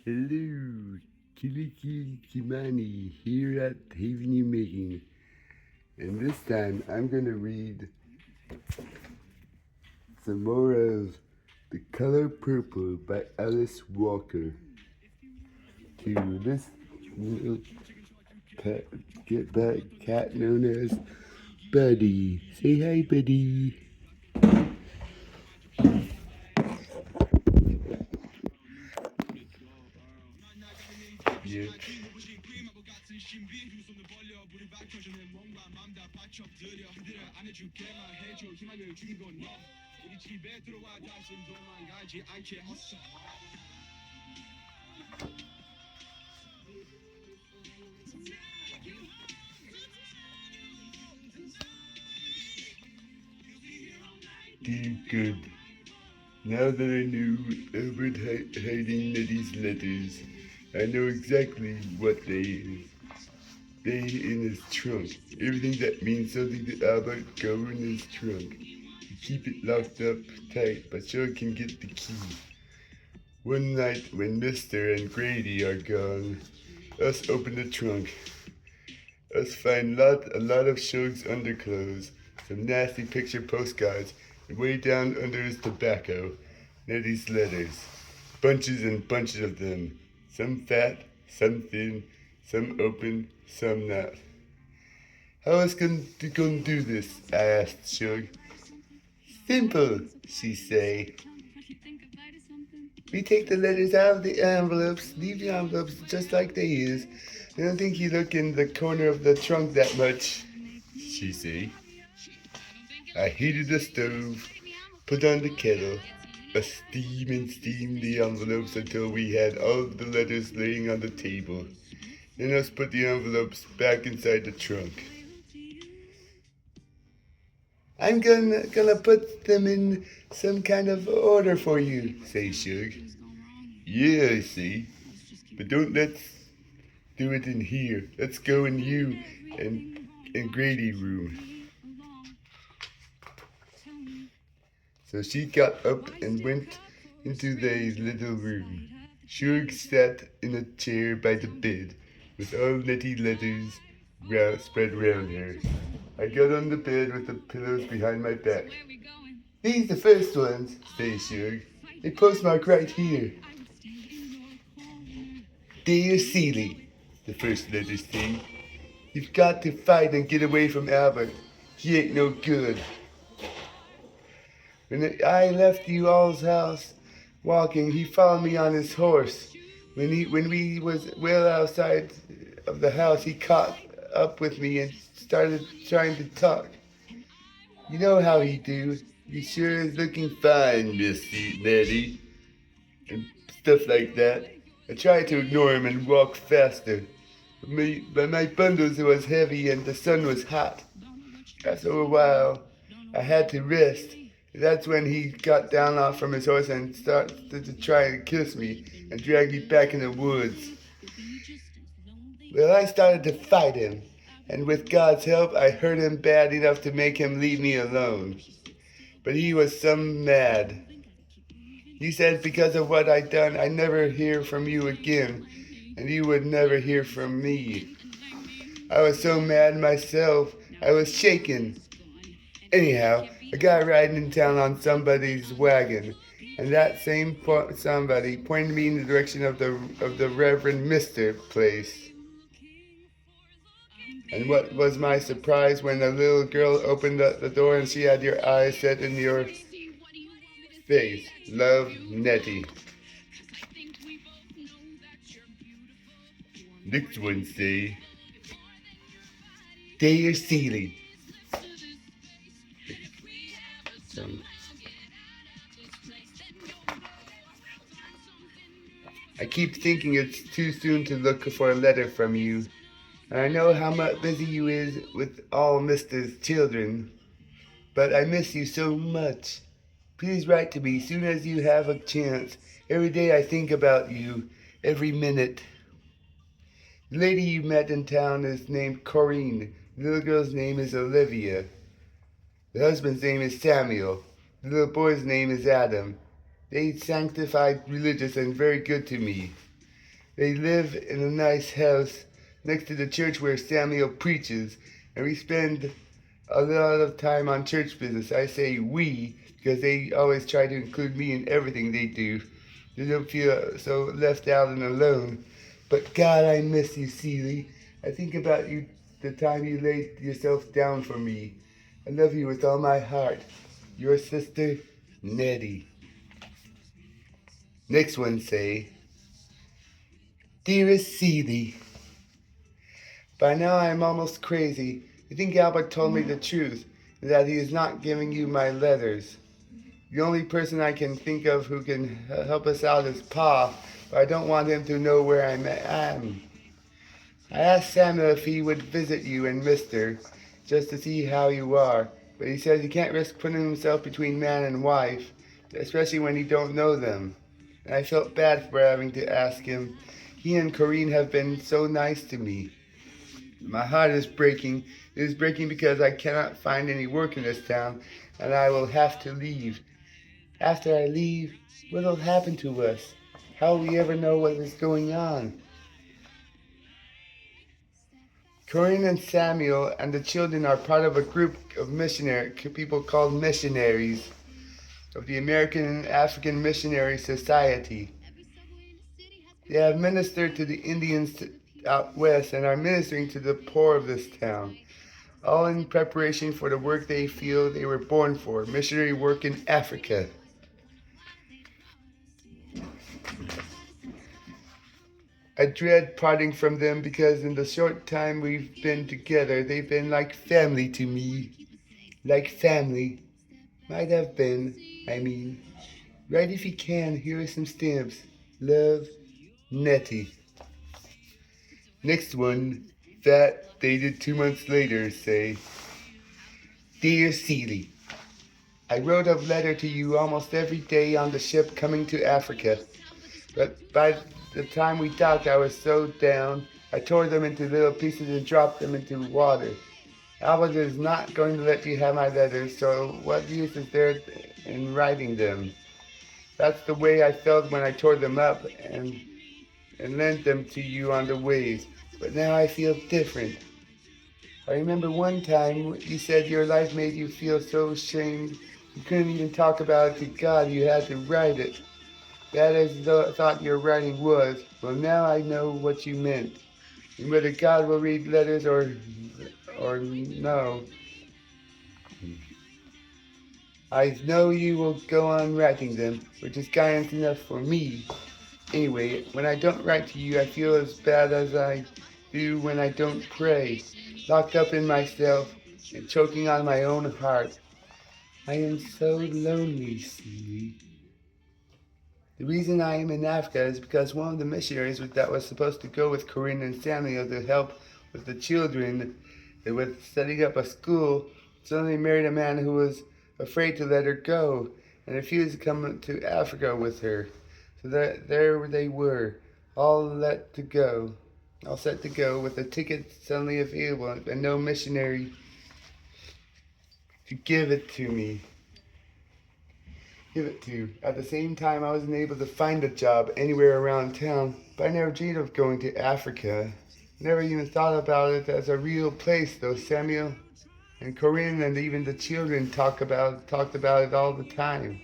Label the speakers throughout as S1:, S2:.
S1: Hello, Killy Killy Kymani here at Haven New Making. And this time I'm going to read some more of The Color Purple by Alice Walker to this little pet, get back cat known as Buddy. Say hi, Buddy. Yeah. Dear good. Now that I knew Albert hiding Nettie's letters, I know exactly what they is. They in his trunk. Everything that means something to Albert go in his trunk. You keep it locked up tight, but sure can get the key. One night when Mister and Grady are gone, us open the trunk. Us find a lot of Shug's underclothes, some nasty picture postcards, and way down under his tobacco, Nettie's letters. Bunches and bunches of them. Some fat, some thin, some open, some not. How is gonna do this? I asked Shug. Simple, she say. We take the letters out of the envelopes, leave the envelopes just like they is. I don't think you look in the corner of the trunk that much, she say. I heated the stove, put on the kettle, steam the envelopes until we had all the letters laying on the table. Then us put the envelopes back inside the trunk. I'm gonna put them in some kind of order for you, say Shug. Yeah, I see. But don't let's do it in here. Let's go in you and Grady room. So she got up and went into the little room. Shug sat in a chair by the bed with all Nettie letters spread round her. I got on the bed with the pillows behind my back. These the first ones, says Shug. They postmark right here. Dear Seeley, the first letter say. You've got to fight and get away from Albert. He ain't no good. When I left you all's house walking, he followed me on his horse. When we was well outside of the house, he caught up with me and started trying to talk. You know how he do. He sure is looking fine, Miss Nettie. And stuff like that. I tried to ignore him and walk faster. But my bundles was heavy and the sun was hot. After a while, I had to rest. That's when he got down off from his horse and started to try and kiss me and drag me back in the woods. Well, I started to fight him, and with God's help, I hurt him bad enough to make him leave me alone. But he was some mad. He said because of what I'd done, I'd never hear from you again, and you would never hear from me. I was so mad myself, I was shaken. Anyhow, a guy riding in town on somebody's wagon, and that same somebody pointed me in the direction of the Reverend Mr. place. And what was my surprise when the little girl opened up the door and she had your eyes set in your face. Love, Nettie. Next one say, Dear Seeley. I keep thinking it's too soon to look for a letter from you. And I know how much busy you is with all Mister's children. But I miss you so much. Please write to me soon as you have a chance. Every day I think about you, every minute. The lady you met in town is named Corinne. The little girl's name is Olivia. The husband's name is Samuel. The little boy's name is Adam. They sanctified, religious, and very good to me. They live in a nice house next to the church where Samuel preaches, and we spend a lot of time on church business. I say we because they always try to include me in everything they do. They don't feel so left out and alone. But God, I miss you, Celie. I think about you the time you laid yourself down for me. I love you with all my heart. Your sister, Nettie. Next one say, Dearest Celie, by now I am almost crazy. I think Albert told me the truth, that he is not giving you my letters. The only person I can think of who can help us out is Pa, but I don't want him to know where I am. I asked Samuel if he would visit you and Mister, just to see how you are, but he says he can't risk putting himself between man and wife, especially when he don't know them. And I felt bad for having to ask him. He and Corinne have been so nice to me. My heart is breaking. It is breaking because I cannot find any work in this town, and I will have to leave. After I leave, what will happen to us? How will we ever know what is going on? Corinne and Samuel and the children are part of a group of people called missionaries of the American and African Missionary Society. They have ministered to the Indians out west and are ministering to the poor of this town, all in preparation for the work they feel they were born for, missionary work in Africa. I dread parting from them because in the short time we've been together, they've been like family to me. Like family. Might have been, I mean. Write if you can, here are some stamps. Love, Nettie. Next one, that dated 2 months later, say, Dear Celie, I wrote a letter to you almost every day on the ship coming to Africa. But by the time we docked, I was so down, I tore them into little pieces and dropped them into water. Albert is not going to let you have my letters, so what use is there in writing them? That's the way I felt when I tore them up and lent them to you on the waves. But now I feel different. I remember one time you said your life made you feel so ashamed you couldn't even talk about it to God, you had to write it. Bad as I thought your writing was, well now I know what you meant. And whether God will read letters or no, I know you will go on writing them, which is guidance enough for me. Anyway, when I don't write to you, I feel as bad as I do when I don't pray, locked up in myself and choking on my own heart. I am so lonely, Celie. The reason I am in Africa is because one of the missionaries that was supposed to go with Corinne and Samuel to help with the children with setting up a school suddenly married a man who was afraid to let her go and refused to come to Africa with her. So there they were, all let to go, all set to go with the tickets suddenly available and no missionary to give it to me. At the same time, I wasn't able to find a job anywhere around town, but I never dreamed of going to Africa. Never even thought about it as a real place, though Samuel and Corinne and even the children talked about it all the time.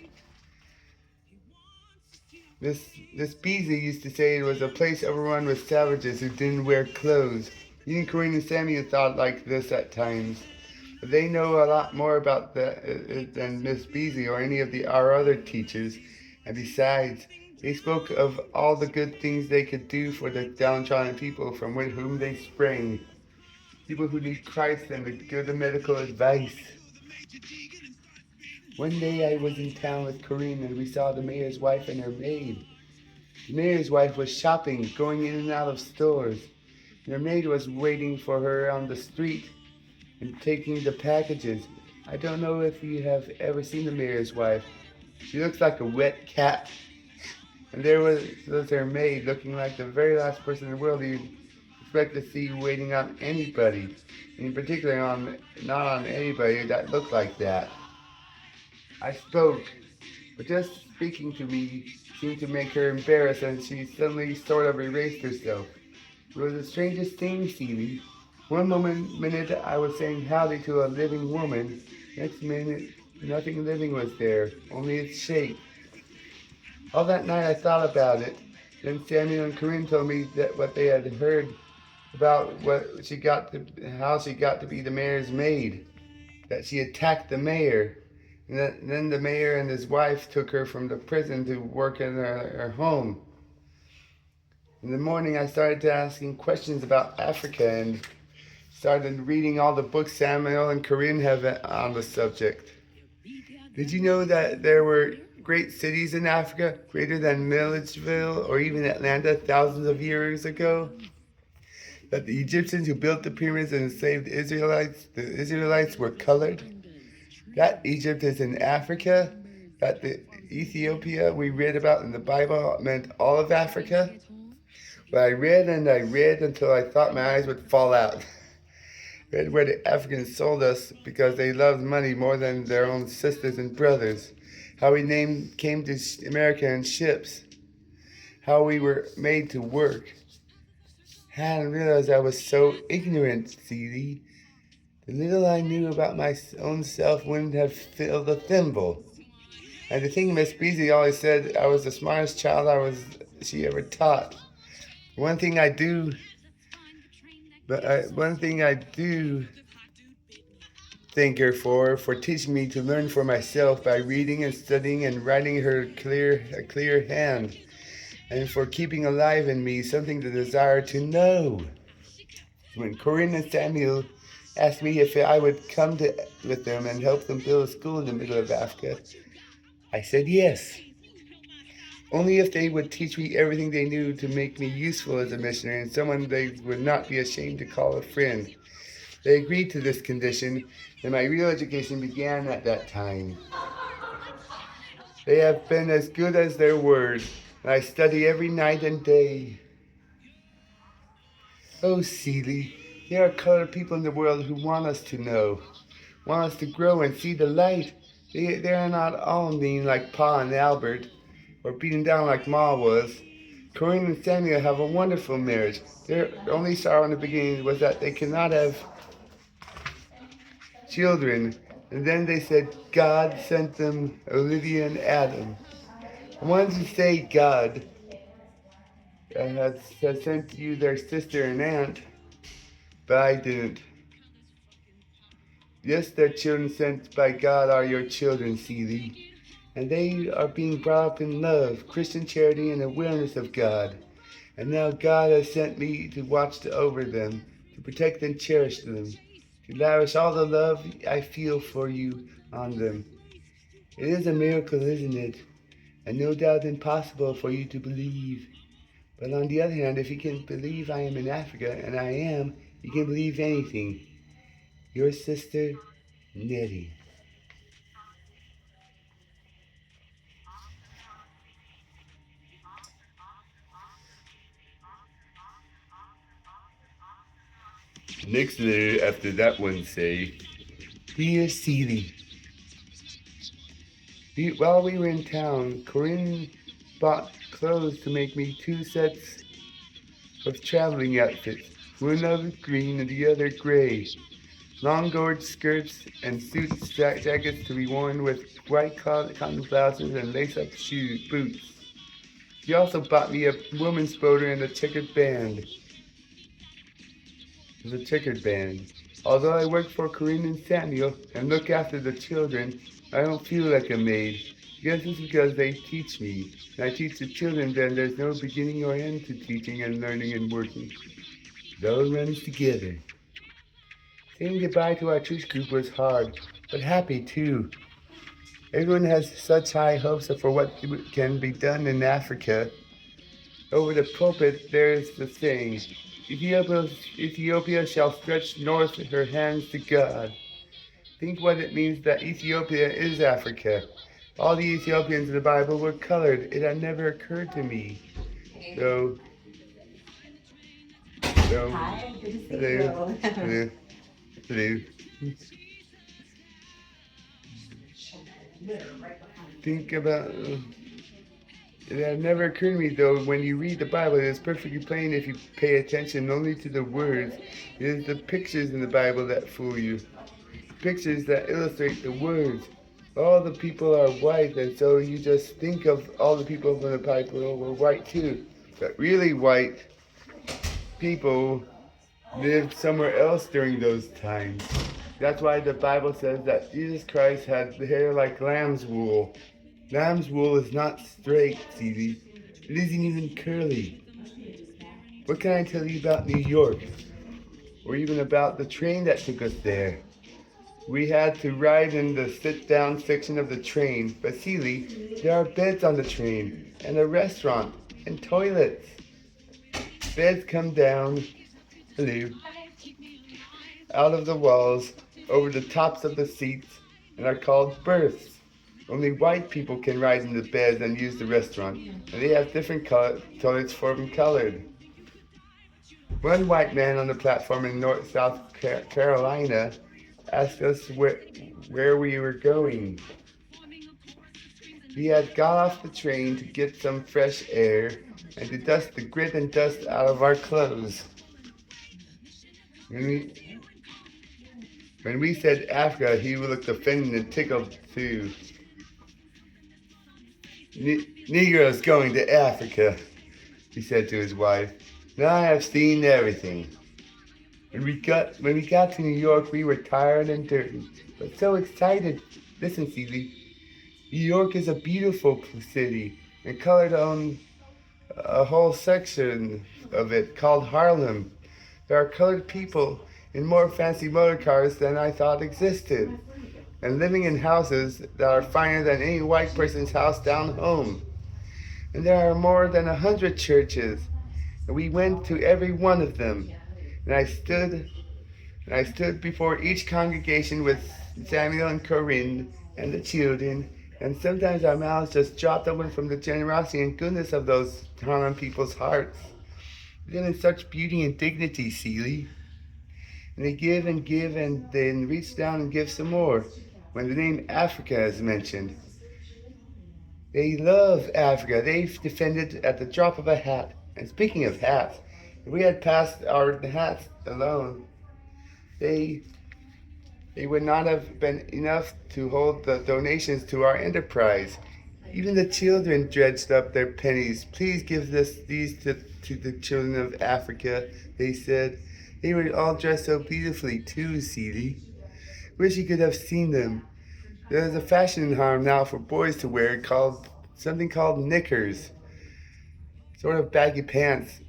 S1: This Beasley used to say it was a place overrun with savages who didn't wear clothes. Even Corinne and Samuel thought like this at times. But they know a lot more about that than Miss Beasley or any of our other teachers. And besides, they spoke of all the good things they could do for the downtrodden people from whom they sprang. People who need Christ and the good medical advice. One day I was in town with Corinne and we saw the mayor's wife and her maid. The mayor's wife was shopping, going in and out of stores. And her maid was waiting for her on the street and taking the packages. I don't know if you have ever seen the mayor's wife. She looks like a wet cat. And there was her maid looking like the very last person in the world you'd expect to see waiting on anybody. In particular, not on anybody that looked like that. I spoke. But just speaking to me seemed to make her embarrassed, and she suddenly sort of erased herself. It was the strangest thing, Seeley. One minute I was saying howdy to a living woman. Next minute, nothing living was there, only its shape. All that night I thought about it. Then Samuel and Corinne told me that what they had heard about how she got to be the mayor's maid. That she attacked the mayor. And then the mayor and his wife took her from the prison to work in her home. In the morning, I started to asking questions about Africa and started reading all the books Samuel and Corinne have on the subject. Did you know that there were great cities in Africa, greater than Milledgeville or even Atlanta thousands of years ago? That the Egyptians who built the pyramids and enslaved the Israelites were colored? That Egypt is in Africa? That the Ethiopia we read about in the Bible meant all of Africa? But I read and I read until I thought my eyes would fall out. Read where the Africans sold us because they loved money more than their own sisters and brothers. How we came to America in ships. How we were made to work. I hadn't realized I was so ignorant, Seeley. The little I knew about my own self wouldn't have filled a thimble. And to think Miss Beasley always said I was the smartest child she ever taught. One thing I do thank her for teaching me to learn for myself by reading and studying and writing her a clear hand, and for keeping alive in me something to desire to know. When Corinne and Samuel asked me if I would come with them and help them build a school in the middle of Africa, I said yes. Only if they would teach me everything they knew to make me useful as a missionary and someone they would not be ashamed to call a friend. They agreed to this condition, and my real education began at that time. They have been as good as their word, and I study every night and day. Oh, Seeley, there are colored people in the world who want us to know, want us to grow and see the light. They are not all mean like Pa and Albert, or beaten down like Ma was. Corinne and Samuel have a wonderful marriage. Their only sorrow in the beginning was that they cannot have children. And then they said God sent them Olivia and Adam. I wanted to say God has sent you their sister and aunt, but I didn't. Yes, their children sent by God are your children, Seeley. And they are being brought up in love, Christian charity, and awareness of God. And now God has sent me to watch over them, to protect and cherish them, to lavish all the love I feel for you on them. It is a miracle, isn't it? And no doubt impossible for you to believe. But on the other hand, if you can believe I am in Africa, and I am, you can believe anything. Your sister, Nettie. Next letter after that one say, Dear Seeley, while we were in town, Corinne bought clothes to make me 2 sets of traveling outfits, one of green and the other gray. Long gorge skirts and jackets to be worn with white cotton blouses and lace-up boots. She also bought me a woman's boater and a checkered band. Although I work for Corinne and Samuel and look after the children, I don't feel like a maid. I guess it's because they teach me. And I teach the children, then there's no beginning or end to teaching and learning and working. It all runs together. Saying goodbye to our church group was hard, but happy too. Everyone has such high hopes for what can be done in Africa. Over the pulpit there is the saying, Ethiopia shall stretch north her hands to God. Think what it means that Ethiopia is Africa. All the Ethiopians in the Bible were colored. It had never occurred to me. So
S2: Hi, good to see
S1: hello.
S2: you.
S1: Hello.
S2: Right behind
S1: think about. It had never occurred to me though, when you read the Bible, it is perfectly plain if you pay attention only to the words. It is the pictures in the Bible that fool you. Pictures that illustrate the words. All the people are white, and so you just think of all the people from the Bible were white too. But really white people lived somewhere else during those times. That's why the Bible says that Jesus Christ had hair like lamb's wool. Lamb's wool is not straight, Stevie. It isn't even curly. What can I tell you about New York? Or even about the train that took us there? We had to ride in the sit-down section of the train, but Seeley, there are beds on the train, and a restaurant, and toilets. Beds come down, hello, out of the walls, over the tops of the seats, and are called berths. Only white people can ride in the beds and use the restaurant, and they have different toilets for them colored. One white man on the platform in South Carolina asked us where we were going. We had got off the train to get some fresh air and to dust the grit and dust out of our clothes. When we said Africa, he looked offended and tickled too. Negroes going to Africa, he said to his wife. Now I have seen everything. When we got to New York, we were tired and dirty, but so excited. Listen, Celie, New York is a beautiful city and colored on a whole section of it called Harlem. There are colored people in more fancy motor cars than I thought existed, and living in houses that are finer than any white person's house down home. And there are more than 100 churches, and we went to every one of them. And I stood before each congregation with Samuel and Corinne and the children, and sometimes our mouths just dropped open from the generosity and goodness of those Harlem people's hearts. They live in such beauty and dignity, Celie. And they give and then reach down and give some more when the name Africa is mentioned. They love Africa. They've defended at the drop of a hat. And speaking of hats, if we had passed our hats alone, they would not have been enough to hold the donations to our enterprise. Even the children dredged up their pennies. Please give these to the children of Africa, they said. They were all dressed so beautifully too, Celie. Wish you could have seen them. There's a fashion in Harlem now for boys to wear something called knickers. Sort of baggy pants.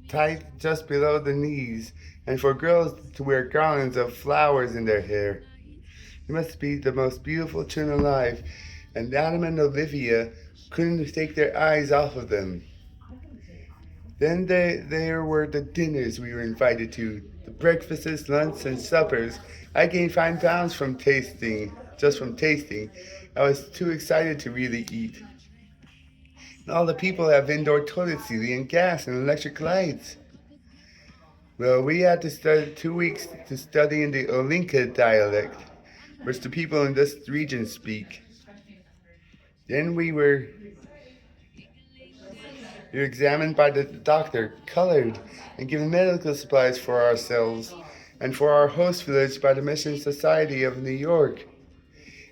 S1: Tight just below the knees, and for girls to wear garlands of flowers in their hair. They must be the most beautiful children alive, and Adam and Olivia couldn't take their eyes off of them. Then there were the dinners we were invited to, the breakfasts, lunches, and suppers. I gained 5 pounds from tasting. I was too excited to really eat. And all the people have indoor toilets, and gas and electric lights. Well, we had to study 2 weeks to study in the Olinka dialect, which the people in this region speak. Then we were examined by the doctor, colored, and given medical supplies for ourselves and for our host village by the Mission Society of New York.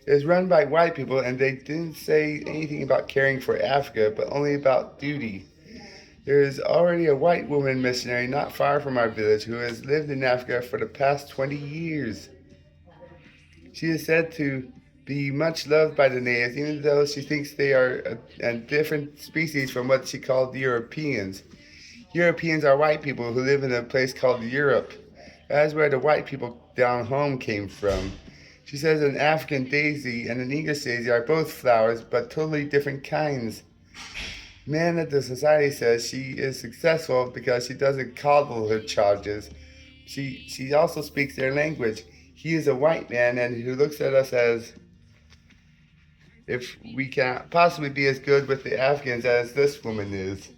S1: It was run by white people, and they didn't say anything about caring for Africa, but only about duty. There is already a white woman missionary not far from our village who has lived in Africa for the past 20 years. She is said to be much loved by the natives, even though she thinks they are a different species from what she called Europeans. Europeans are white people who live in a place called Europe. That is where the white people down home came from. She says an African daisy and an English daisy are both flowers, but totally different kinds. Man at the society says she is successful because she doesn't coddle her charges. She also speaks their language. He is a white man and who looks at us as if we can't possibly be as good with the Africans as this woman is.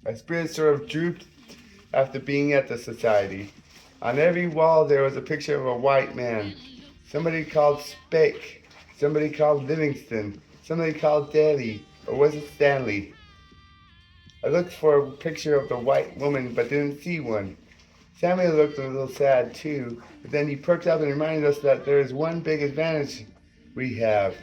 S1: My spirit sort of drooped after being at the society. On every wall there was a picture of a white man. Somebody called Spake, somebody called Livingston, somebody called Daly, or was it Stanley? I looked for a picture of the white woman but didn't see one. Samuel looked a little sad too, but then he perked up and reminded us that there is one big advantage we have.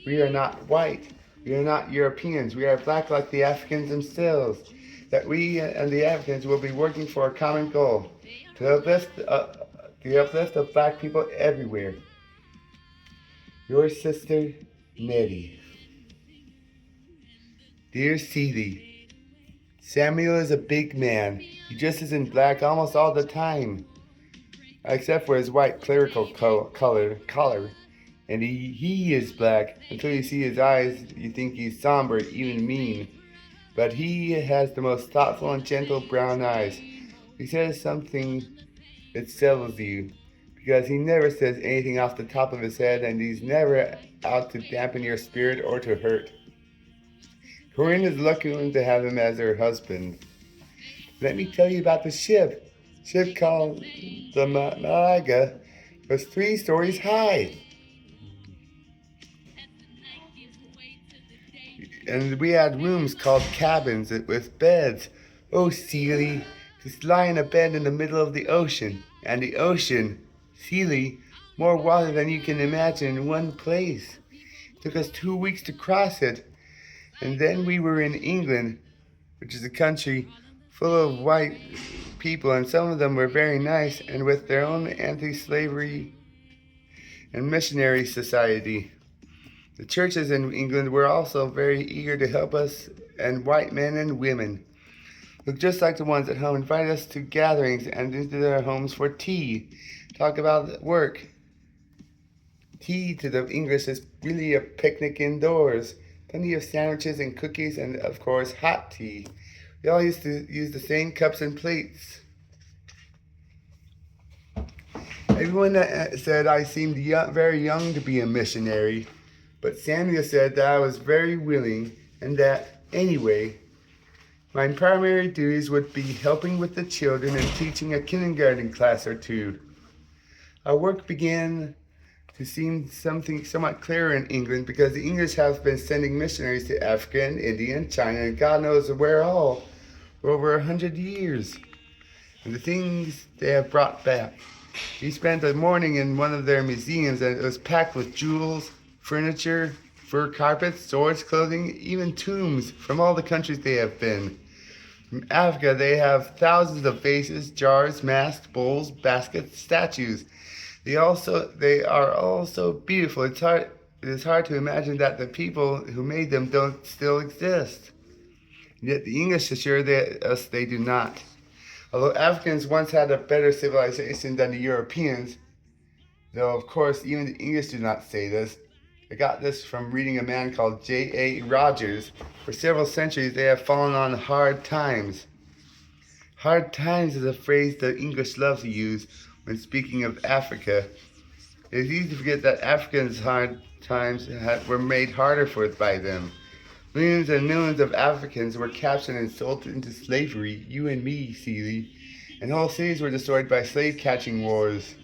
S1: We are not white. We are not Europeans. We are black like the Africans themselves. That we and the Africans will be working for a common goal, to uplift of black people everywhere. Your sister, Nettie. Dear Celie, Samuel is a big man. He dresses in black almost all the time, except for his white clerical collar. And he is black. Until you see his eyes, you think he's somber, even mean. But he has the most thoughtful and gentle brown eyes. He says something that settles you, because he never says anything off the top of his head, and he's never out to dampen your spirit or to hurt. Corinne is lucky to have him as her husband. Let me tell you about the ship. Ship called the Malaga was 3 stories high. And we had rooms called cabins with beds. Oh, Celie, just lie in a bed in the middle of the ocean. And the ocean, Celie, more water than you can imagine in one place. It took us 2 weeks to cross it. And then we were in England, which is a country full of white people, and some of them were very nice and with their own anti-slavery and missionary society. The churches in England were also very eager to help us, and white men and women look just like the ones at home, invite us to gatherings and into their homes for tea, talk about work. Tea to the English is really a picnic indoors. Plenty of sandwiches and cookies and, of course, hot tea. We all used to use the same cups and plates. Everyone said I seemed very young to be a missionary, but Samuel said that I was very willing and that, anyway, my primary duties would be helping with the children and teaching a kindergarten class or 2. Our work began to seem somewhat clearer in England, because the English have been sending missionaries to Africa and India and China and God knows where all for over 100 years. And the things they have brought back. We spent a morning in one of their museums, and it was packed with jewels, furniture, fur carpets, swords, clothing, even tombs from all the countries they have been. From Africa, they have thousands of vases, jars, masks, bowls, baskets, statues. They are all so beautiful. It is hard to imagine that the people who made them don't still exist. Yet the English assure us they do not. Although Africans once had a better civilization than the Europeans, though of course even the English do not say this. I got this from reading a man called J.A. Rogers. For several centuries they have fallen on hard times. Hard times is a phrase the English love to use when speaking of Africa. It is easy to forget that Africans' hard times were made harder by them. Millions and millions of Africans were captured and sold into slavery, you and me, Celie, and whole cities were destroyed by slave-catching wars.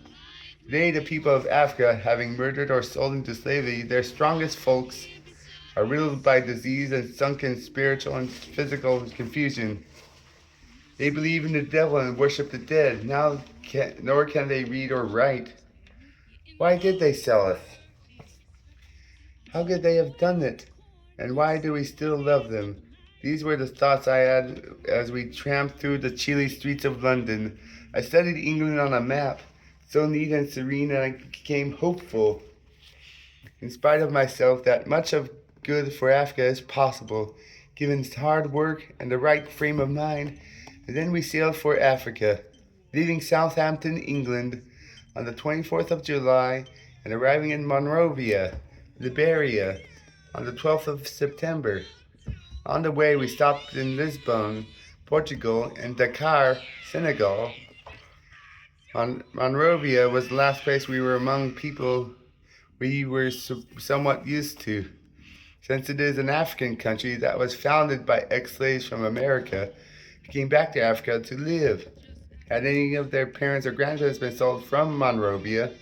S1: Today, the people of Africa, having murdered or sold into slavery, their strongest folks, are riddled by disease and sunk in spiritual and physical confusion. They believe in the devil and worship the dead, nor can they read or write. Why did they sell us? How could they have done it? And why do we still love them? These were the thoughts I had as we tramped through the chilly streets of London. I studied England on a map, so neat and serene, and I became hopeful, in spite of myself, that much of good for Africa is possible, given hard work and the right frame of mind. And then we sailed for Africa, leaving Southampton, England, on the 24th of July, and arriving in Monrovia, Liberia, on the 12th of September. On the way, we stopped in Lisbon, Portugal, and Dakar, Senegal. Monrovia was the last place we were among people we were somewhat used to, since it is an African country that was founded by ex-slaves from America who came back to Africa to live. Had any of their parents or grandparents been sold from Monrovia?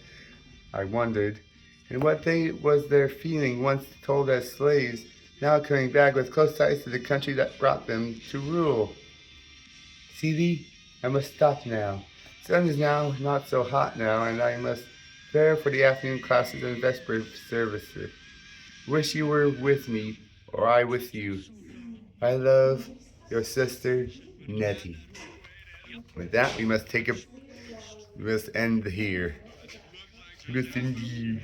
S1: I wondered. And what was their feeling once told as slaves, now coming back with close ties to the country that brought them to rule? Seeley, I must stop now. The sun is now not so hot now, and I must prepare for the afternoon classes and vesper services. Wish you were with me, or I with you. I love your sister, Nettie. With that, we must end here. We must end here.